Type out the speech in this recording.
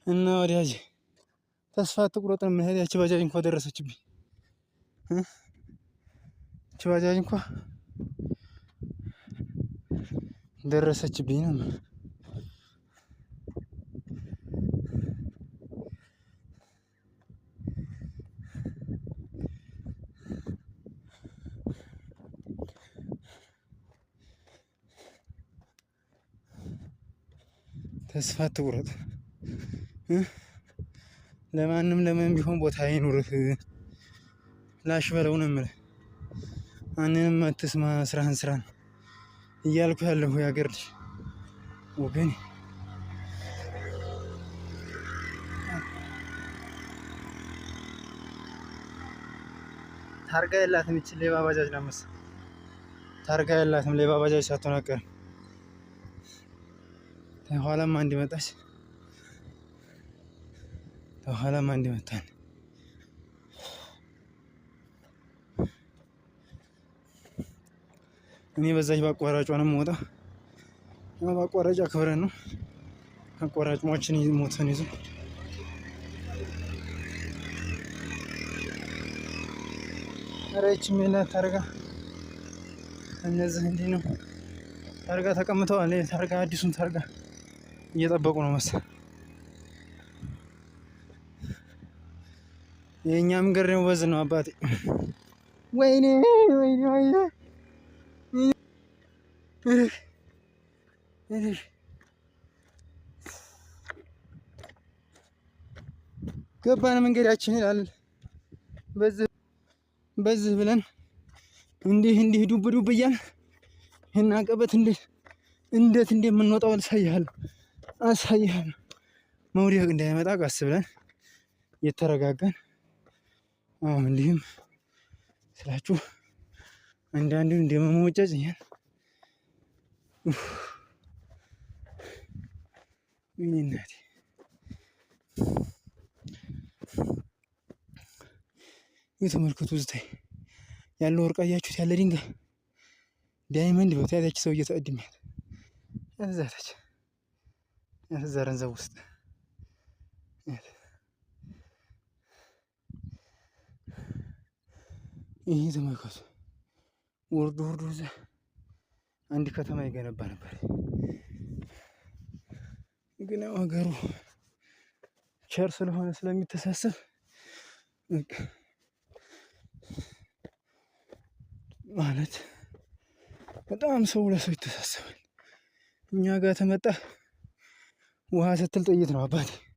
እና ወዲያጅ ተስፋ አትቁረጥ ነው የምልህ። ያቺ ባጃጅ እንኳን ደረሰችብኝ። ያቺ ባጃጅ እንኳን ደረሰችብኝ ነው የምልህ። ተስፋ አትቁረጥ። ለማንም ለምንም ቢሆን ቦታ አይኑርህ። ላሽ በለው ነው የምልህ። ማንንም አትስማ፣ ስራህን ስራ ነው እያልኩ ያለሁ የሀገር ልጅ ወገኔ። ታርጋ የላትም ይቺ ሌባ ባጃጅ ነው መሰለኝ። ታርጋ የላትም ሌባ ባጃጅ ሳትሆን አትቀርም። ከኋላም አንድ መጣች፣ ከኋላም አንድ መጣን። እኔ በዛች በአቋራጯ ነው የምወጣው። በአቋራጭ አክብረን ነው አቋራጭ ሞችን ሞተን ይዞ ረች ሜላ ታርጋ እነዚህ እንዲህ ነው። ታርጋ ተቀምጠዋል። ታርጋ አዲሱን ታርጋ እየጠበቁ ነው መሰለኝ። የኛ መንገድ ነው በዝ ነው አባቴ። ወይኔ ወይኔ ወይኔ ገባን መንገዳችን ይላል። በዚህ ብለን እንዲህ ዱብ ዱብ እያልን ይሄን አቀበት እንዴት እንደምንወጣው አሳይሃለሁ። መውደቅ እንዳይመጣ ቀስ ብለን እየተረጋጋን እንዲህም ስላችሁ አንዳንዱን እንደመሞጨጭ ይሄን እናቴ የተመልከቱ ዝታይ ያለው ወርቅ አያችሁት? ያለ ድንጋይ ዳይመንድ ነው። ታያች ሰው እየተቀድሚያት ያዛታች ያዛረንዘው ውስጥ ይሄ ተመልከቱ። ወርዶ እዛ አንድ ከተማ ይገነባ ነበር፣ ግን ሀገሩ ቸር ስለሆነ ስለሚተሳሰብ ማለት በጣም ሰው ለሰው ይተሳሰባል። እኛ ጋር ተመጣ ውሃ ስትል ጥይት ነው አባቴ።